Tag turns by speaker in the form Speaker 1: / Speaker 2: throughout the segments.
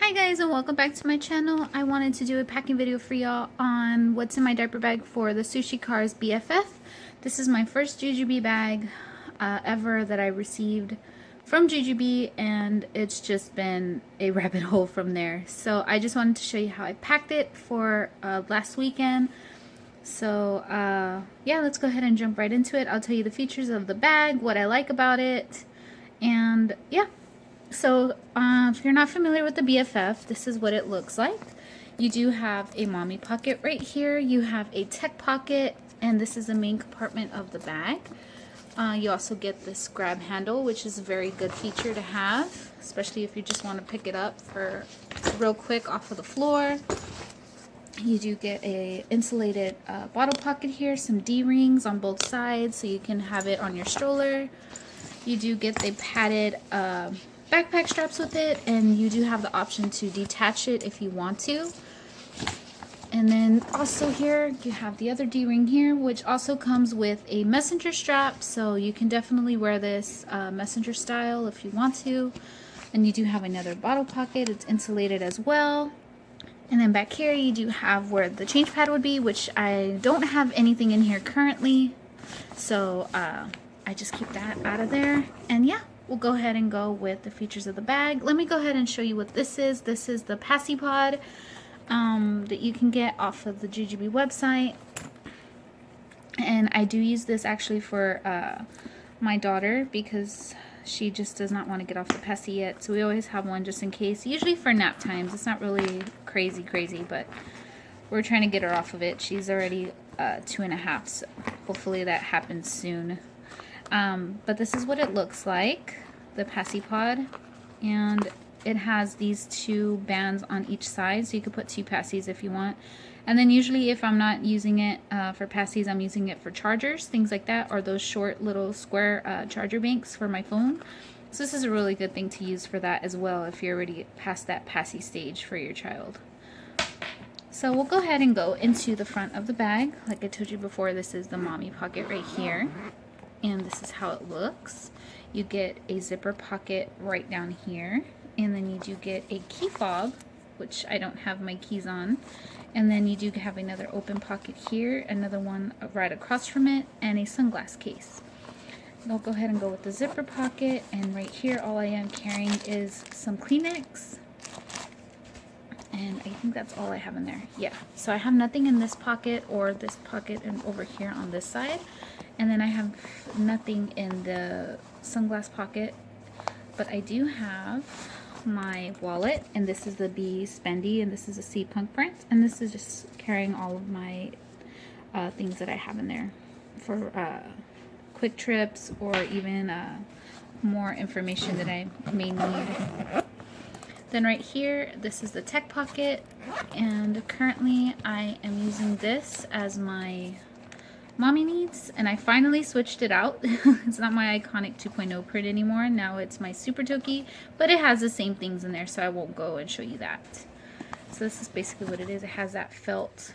Speaker 1: Hi guys, and welcome back to my channel. I wanted to do a packing video for y'all on what's in my diaper bag for the Sushi Cars BFF. This is my first jujube bag ever that I received from jujube, and it's just been a rabbit hole from there. So I just wanted to show you how I packed it for last weekend. So yeah, let's go ahead and jump right into it. I'll tell you the features of the bag, what I like about it, and yeah. So if you're not familiar with the BFF, this is what it looks like. You do have a mommy pocket right here. You have a tech pocket, and this is the main compartment of the bag. You also get this grab handle, which is a very good feature to have, especially if you just want to pick it up for real quick off of the floor. You do get a insulated bottle pocket here, some D-rings on both sides so you can have it on your stroller. You do get the padded backpack straps with it, and you do have the option to detach it if you want to. And then also here you have the other D-ring here, which also comes with a messenger strap, so you can definitely wear this messenger style if you want to. And you do have another bottle pocket. It's insulated as well. And then back here you do have where the change pad would be, which I don't have anything in here currently, so I just keep that out of there. And yeah, we'll go ahead and go with the features of the bag. Let me go ahead and show you what this is. This is the Passy Pod that you can get off of the jujube website. And I do use this actually for my daughter because she just does not want to get off the Passy yet. So we always have one just in case, usually for nap times. It's not really crazy, but we're trying to get her off of it. She's already 2.5, so hopefully that happens soon. But this is what it looks like, the Passy Pod, and it has these two bands on each side, so you could put two Passys if you want. And then usually if I'm not using it for Passys, I'm using it for chargers, things like that, or those short little square charger banks for my phone. So this is a really good thing to use for that as well if you're already past that Passy stage for your child. So we'll go ahead and go into the front of the bag. Like I told you before, this is the mommy pocket right here. And this is how it looks. You get a zipper pocket right down here, and then you do get a key fob, which I don't have my keys on, and then you do have another open pocket here, another one right across from it, and a sunglass case. And I'll go ahead and go with the zipper pocket, and right here all I am carrying is some Kleenex, and I think that's all I have in there. Yeah, so I have nothing in this pocket or this pocket and over here on this side. And then I have nothing in the sunglass pocket, but I do have my wallet, and this is the B Spendy, and this is a C Punk print, and this is just carrying all of my things that I have in there for quick trips or even more information that I may need. Then right here, this is the tech pocket, and currently I am using this as my mommy needs, and I finally switched it out. It's not my iconic 2.0 print anymore. Now it's my Super Toki, but it has the same things in there, so I won't go and show you that. So this is basically what it is. It has that felt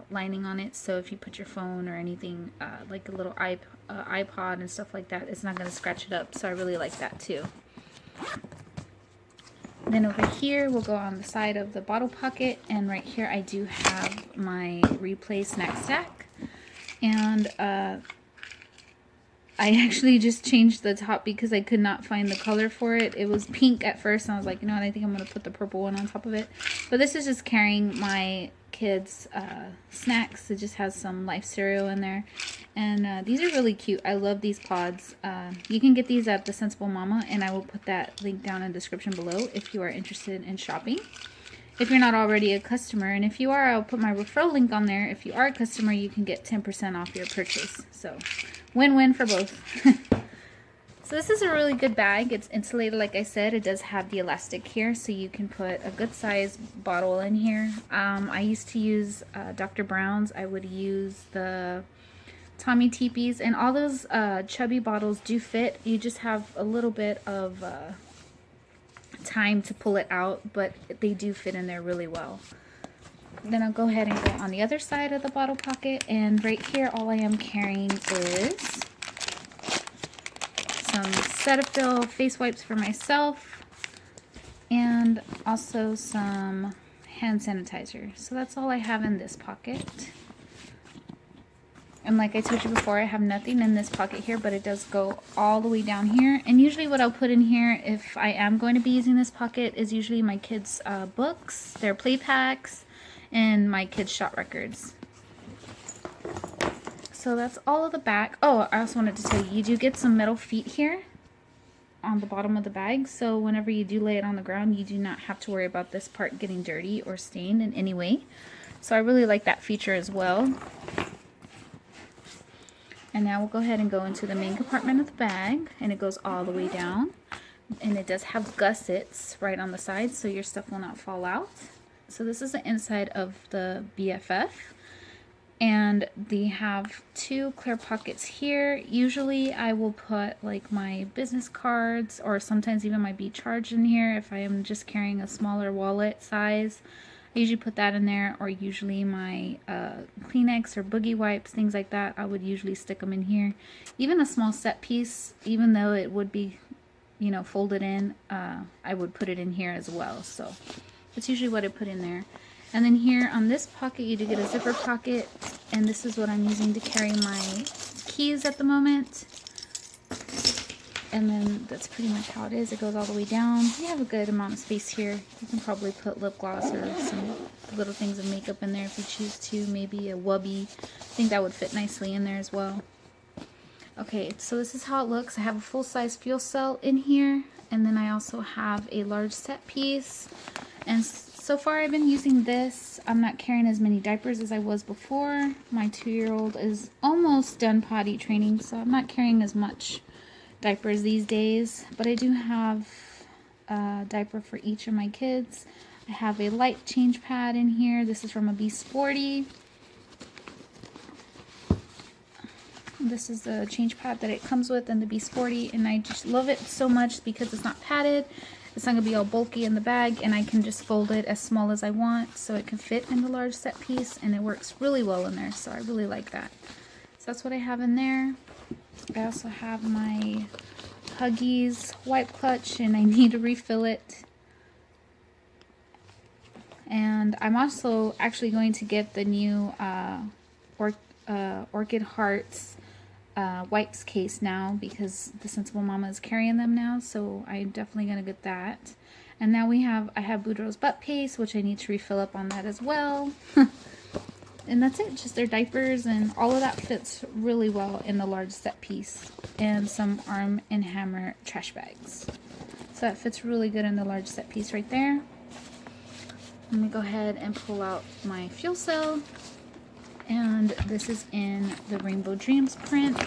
Speaker 1: lining on it, so if you put your phone or anything like a little iPod and stuff like that, it's not going to scratch it up, so I really like that too. Then over here we'll go on the side of the bottle pocket, and right here I do have my Replay snack stack. And I actually just changed the top because I could not find the color for it. It was pink at first, and I was like, you know what, I think I'm going to put the purple one on top of it. But this is just carrying my kids' snacks. It just has some Life cereal in there. And these are really cute. I love these pods. You can get these at the Sensible Mama, and I will put that link down in the description below if you are interested in shopping. If you're not already a customer, and if you are, I'll put my referral link on there. If you are a customer, you can get 10% off your purchase. So, win-win for both. So this is a really good bag. It's insulated, like I said. It does have the elastic here, so you can put a good size bottle in here. I used to use Dr. Brown's. I would use the Tommy Teepees, and all those chubby bottles do fit. You just have a little bit of time to pull it out, but they do fit in there really well. Then I'll go ahead and go on the other side of the bottle pocket, and right here all I am carrying is some Cetaphil face wipes for myself, and also some hand sanitizer. So that's all I have in this pocket. And like I told you before, I have nothing in this pocket here, but it does go all the way down here. And usually what I'll put in here, if I am going to be using this pocket, is usually my kids' books, their play packs, and my kids' shot records. So that's all of the back. Oh, I also wanted to tell you, you do get some metal feet here on the bottom of the bag. So whenever you do lay it on the ground, you do not have to worry about this part getting dirty or stained in any way. So I really like that feature as well. And now we'll go ahead and go into the main compartment of the bag, and it goes all the way down. And it does have gussets right on the side, so your stuff will not fall out. So this is the inside of the BFF. And they have two clear pockets here. Usually I will put like my business cards or sometimes even my beach charge in here if I am just carrying a smaller wallet size. I usually put that in there, or usually my Kleenex or boogie wipes, things like that. I would usually stick them in here. Even a small set piece, even though it would be, you know, folded in, I would put it in here as well. So that's usually what I put in there. And then here on this pocket, you do get a zipper pocket, and this is what I'm using to carry my keys at the moment. And then that's pretty much how it is. It goes all the way down. You have a good amount of space here. You can probably put lip gloss or some little things of makeup in there if you choose to. Maybe a wubby. I think that would fit nicely in there as well. Okay, so this is how it looks. I have a full-size fuel cell in here, and then I also have a large set piece. And so far I've been using this. I'm not carrying as many diapers as I was before. My 2-year-old is almost done potty training, so I'm not carrying as much diapers these days, but I do have a diaper for each of my kids. I have a light change pad in here. This is from a Be Sporty. This is the change pad that it comes with in the Be Sporty, and I just love it so much because it's not padded. It's not going to be all bulky in the bag, and I can just fold it as small as I want so it can fit in the large set piece, and it works really well in there, so I really like that. So that's what I have in there. I also have my Huggies wipe clutch, and I need to refill it. And I'm also actually going to get the new Orchid Hearts wipes case now, because the Sensible Mama is carrying them now, so I'm definitely going to get that. And now I have Boudreaux's butt paste, which I need to refill up on that as well. And that's it, just their diapers, and all of that fits really well in the large set piece. And some Arm & Hammer trash bags. So that fits really good in the large set piece right there. Let me go ahead and pull out my fuel cell. And this is in the Rainbow Dreams print.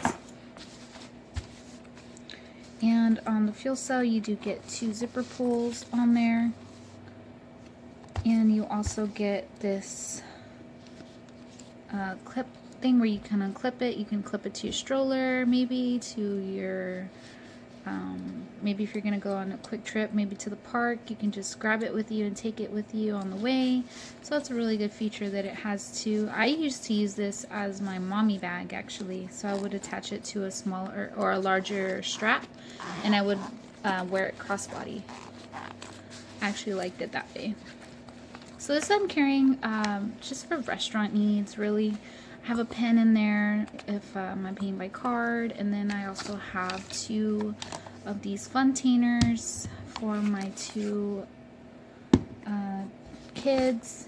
Speaker 1: And on the fuel cell you do get 2 zipper pulls on there. And you also get this clip thing where you can unclip it. You can clip it to your stroller, maybe to your maybe if you're gonna go on a quick trip, maybe to the park, you can just grab it with you and take it with you on the way. So that's a really good feature that it has too. I used to use this as my mommy bag actually, so I would attach it to a smaller or a larger strap, and I would wear it crossbody. I actually liked it that way. So this I'm carrying just for restaurant needs, really. I have a pen in there if I'm paying by card, and then I also have 2 of these funtainers for my 2 kids.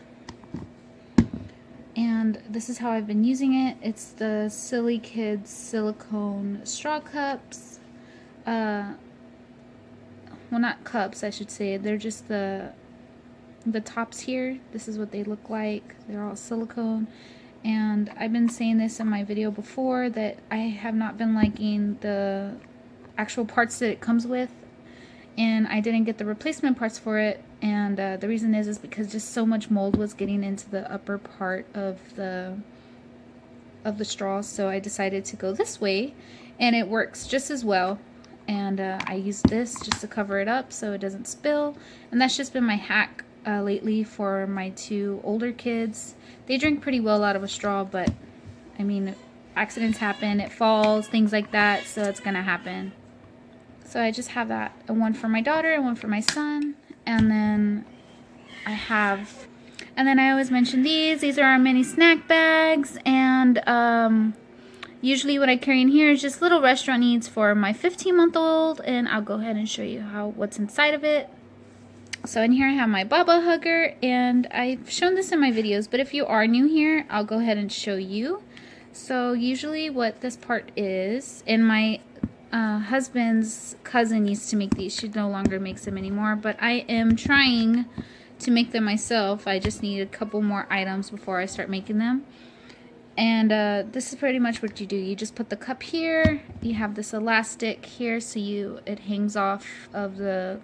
Speaker 1: And this is how I've been using it. It's the Silikids silicone straw cups. Well, not cups, I should say. They're just the tops here. This is what they look like. They're all silicone. And I've been saying this in my video before that I have not been liking the actual parts that it comes with, and I didn't get the replacement parts for it. And the reason is because just so much mold was getting into the upper part of the straws. So I decided to go this way, and it works just as well. And I use this just to cover it up so it doesn't spill. And that's just been my hack lately for my 2 older kids. They drink pretty well out of a straw, but I mean, accidents happen, it falls, things like that, so it's gonna happen. So I just have that, one for my daughter and one for my son. And then I have, and then I always mention these. These are our mini snack bags, and usually what I carry in here is just little restaurant needs for my 15-month-old, and I'll go ahead and show you what's inside of it. So in here I have my Baba Hugger, and I've shown this in my videos, but if you are new here, I'll go ahead and show you. So usually what this part is, and my husband's cousin used to make these. She no longer makes them anymore, but I am trying to make them myself. I just need a couple more items before I start making them. And this is pretty much what you do. You just put the cup here. You have this elastic here, so it hangs off of the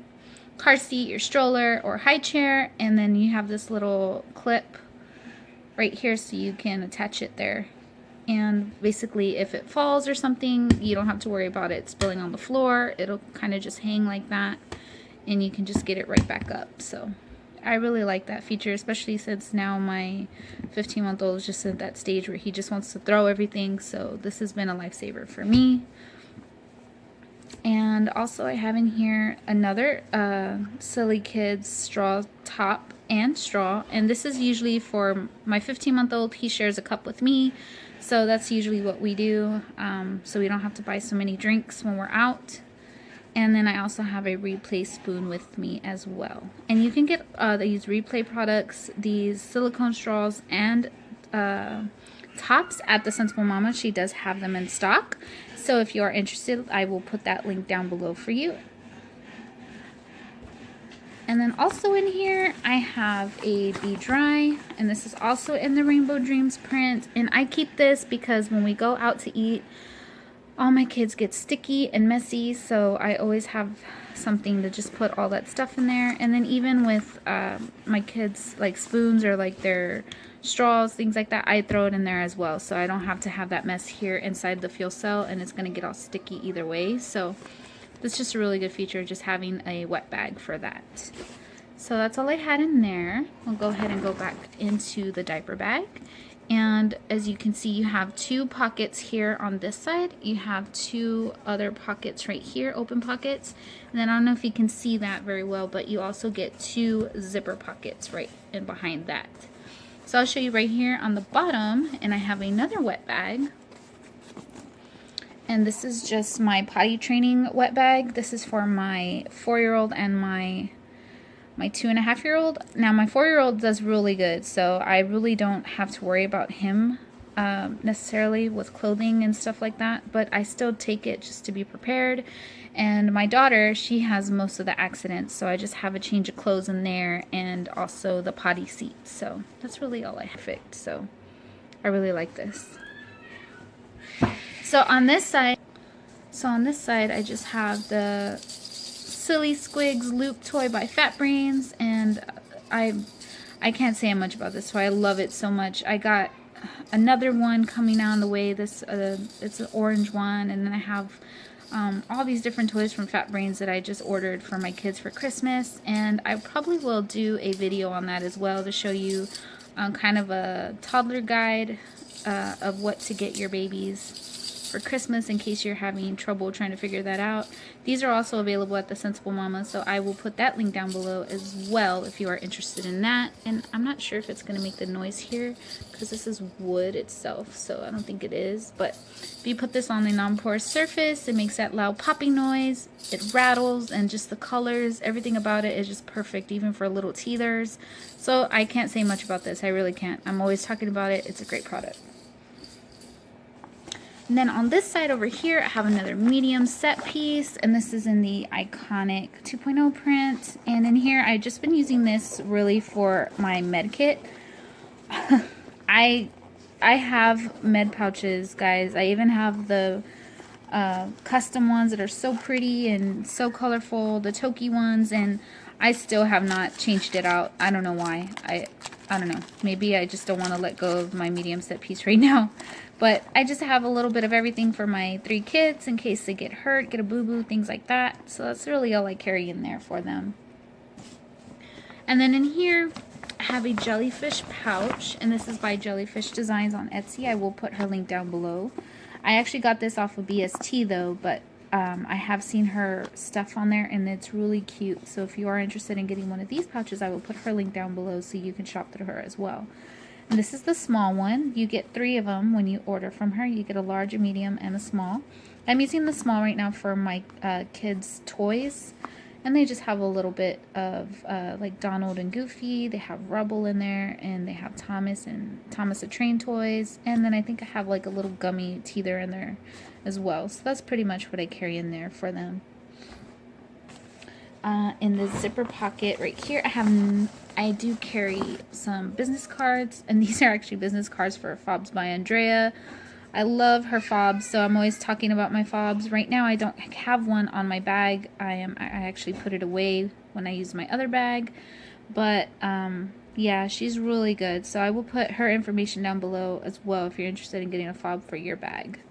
Speaker 1: car seat, your stroller, or high chair, and then you have this little clip right here so you can attach it there. And basically if it falls or something, you don't have to worry about it spilling on the floor. It'll kind of just hang like that, and you can just get it right back up. So I really like that feature, especially since now my 15-month-old is just at that stage where he just wants to throw everything. So this has been a lifesaver for me. And also I have in here another silikids straw top and straw, and this is usually for my 15-month-old. He shares a cup with me, so that's usually what we do, so we don't have to buy so many drinks when we're out. And then I also have a replay spoon with me as well. And you can get these replay products, these silicone straws, and tops at the Sensible Mama. She does have them in stock. So if you are interested, I will put that link down below for you. And then also in here, I have a Be Dry, and this is also in the Rainbow Dreams print. And I keep this because when we go out to eat, all my kids get sticky and messy, so I always have something to just put all that stuff in there. And then even with my kids, like spoons or like their straws, things like that, I throw it in there as well, so I don't have to have that mess here inside the fuel cell, and it's going to get all sticky either way. So it's just a really good feature, just having a wet bag for that. So that's all I had in there. I'll go ahead and go back into the diaper bag. And as you can see, you have two pockets here on this side. You have two other pockets right here, open pockets. And then I don't know if you can see that very well, but you also get two zipper pockets right in behind that. So I'll show you right here on the bottom, and I have another wet bag. And this is just my potty training wet bag. This is for my 4-year-old and my 2.5-year-old. Now my 4-year-old does really good, so I really don't have to worry about him necessarily with clothing and stuff like that, but I still take it just to be prepared. And my daughter, she has most of the accidents, so I just have a change of clothes in there, and also the potty seat. So that's really all I have. Perfect. So I really like this. So on this side, I just have the Silly Squigs Loop toy by Fat Brains, and I can't say much about this toy. I love it so much. I got another one coming on the way. This it's an orange one, and then I have all these different toys from Fat Brains that I just ordered for my kids for Christmas, and I probably will do a video on that as well to show you kind of a toddler guide of what to get your babies for Christmas in case you're having trouble trying to figure that out. These are also available at the Sensible Mama, so I will put that link down below as well if you are interested in that. And I'm not sure if it's going to make the noise here because this is wood itself, so I don't think it is. But if you put this on a non-porous surface, it makes that loud popping noise. It rattles, and just the colors, everything about it is just perfect, even for little teethers. So I can't say much about this. I really can't. I'm always talking about it. It's a great product. And then on this side over here, I have another medium set piece, and this is in the Iconic 2.0 print. And in here, I've just been using this really for my med kit. I have med pouches, guys. I even have the custom ones that are so pretty and so colorful, the Toki ones, and I still have not changed it out. I don't know why. I don't know. Maybe I just don't want to let go of my medium set piece right now. But I just have a little bit of everything for my 3 kids in case they get hurt, get a boo-boo, things like that. So that's really all I carry in there for them. And then in here, I have a jellyfish pouch, and this is by Jellyfish Designs on Etsy. I will put her link down below. I actually got this off of BST though, but I have seen her stuff on there and it's really cute. So if you are interested in getting one of these pouches, I will put her link down below so you can shop through her as well. And this is the small one. You get 3 of them when you order from her. You get a large, a medium, and a small. I'm using the small right now for my kids' toys. And they just have a little bit of like Donald and Goofy. They have Rubble in there, and they have Thomas and Thomas the Train toys. And then I think I have like a little gummy teether in there as well. So that's pretty much what I carry in there for them. In the zipper pocket right here, I do carry some business cards, and these are actually business cards for Fobs by Andrea. I love her fobs, so I'm always talking about my fobs. Right now I don't have one on my bag. I actually put it away when I use my other bag. But yeah, she's really good. So I will put her information down below as well if you're interested in getting a fob for your bag.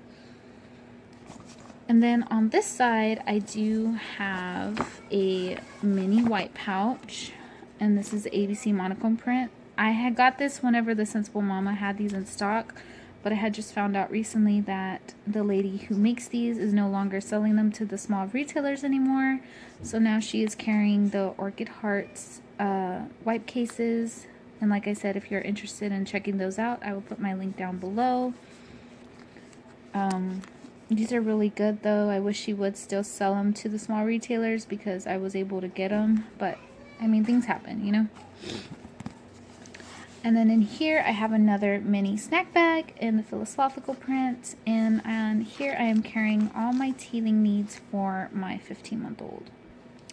Speaker 1: And then on this side, I do have a mini white pouch. And this is ABC monochrome print. I had got this whenever the Sensible Mama had these in stock. But I had just found out recently that the lady who makes these is no longer selling them to the small retailers anymore. So now she is carrying the Orchid Hearts wipe cases. And like I said, if you're interested in checking those out, I will put my link down below. These are really good though. I wish she would still sell them to the small retailers because I was able to get them. But I mean, things happen, you know. And then in here I have another mini snack bag in the Philoslothical print, and on here I am carrying all my teething needs for my 15-month-old.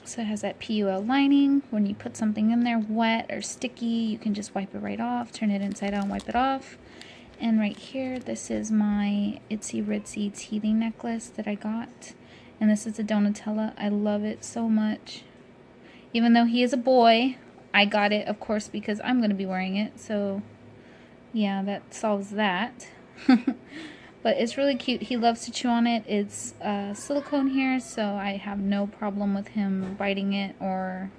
Speaker 1: So it has that PUL lining. When you put something in there wet or sticky, you can just wipe it right off, turn it inside out and wipe it off. And right here, this is my Itsy Ritsy teething necklace that I got. And this is a Donutella. I love it so much. Even though he is a boy, I got it, of course, because I'm going to be wearing it. So, yeah, that solves that. But it's really cute. He loves to chew on it. It's silicone here, so I have no problem with him biting it or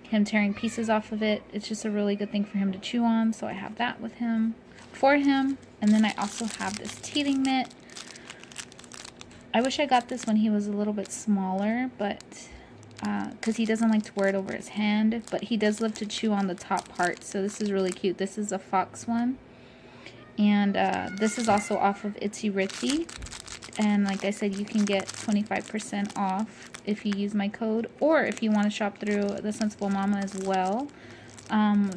Speaker 1: him tearing pieces off of it. It's just a really good thing for him to chew on. So I have that with him, for him. And then I also have this teething mitt. I wish I got this when he was a little bit smaller, but because he doesn't like to wear it over his hand, but he does love to chew on the top part. So this is really cute. This is a fox one, and this is also off of Itsy Ritsy, and like I said, you can get 25% off if you use my code, or if you want to shop through the Sensible Mama as well.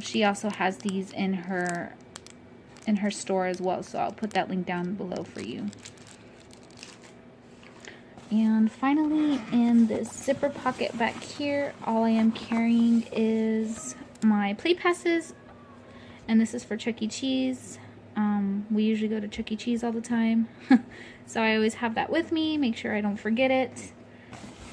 Speaker 1: She also has these in her store as well, so I'll put that link down below for you. And finally, in this zipper pocket back here, all I am carrying is my play passes, and this is for Chuck E. Cheese. We usually go to Chuck E. Cheese all the time, so I always have that with me, make sure I don't forget it.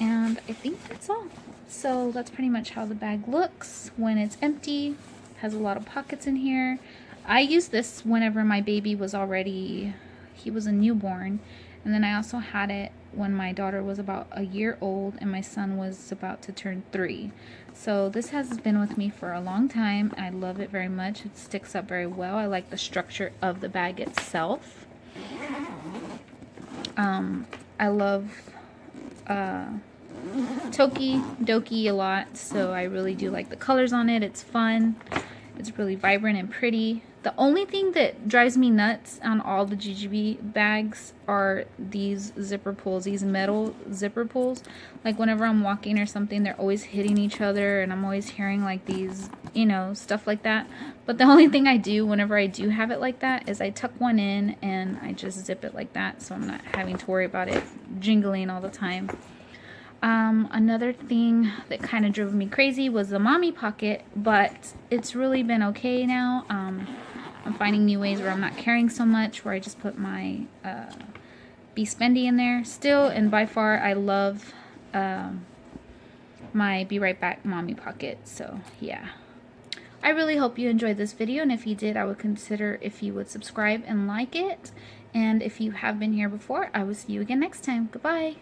Speaker 1: And I think that's all. So that's pretty much how the bag looks when it's empty. It has a lot of pockets in here. I used this whenever my baby was he was a newborn, and then I also had it when my daughter was about a year old and my son was about to turn 3. So this has been with me for a long time. I love it very much. It sticks up very well. I like the structure of the bag itself. I love Toki Doki a lot, so I really do like the colors on it. It's fun. It's really vibrant and pretty. The only thing that drives me nuts on all the jujube bags are these zipper pulls, these metal zipper pulls. Like whenever I'm walking or something, they're always hitting each other, and I'm always hearing like these, you know, stuff like that. But the only thing I do whenever I do have it like that is I tuck one in and I just zip it like that, so I'm not having to worry about it jingling all the time. Another thing that kind of drove me crazy was the mommy pocket, but it's really been okay now. I'm finding new ways where I'm not carrying so much, where I just put my Be Spendy in there still, and by far I love my Be Right Back mommy pocket. So yeah, I really hope you enjoyed this video, and if you did, I would consider if you would subscribe and like it. And if you have been here before, I will see you again next time. Goodbye.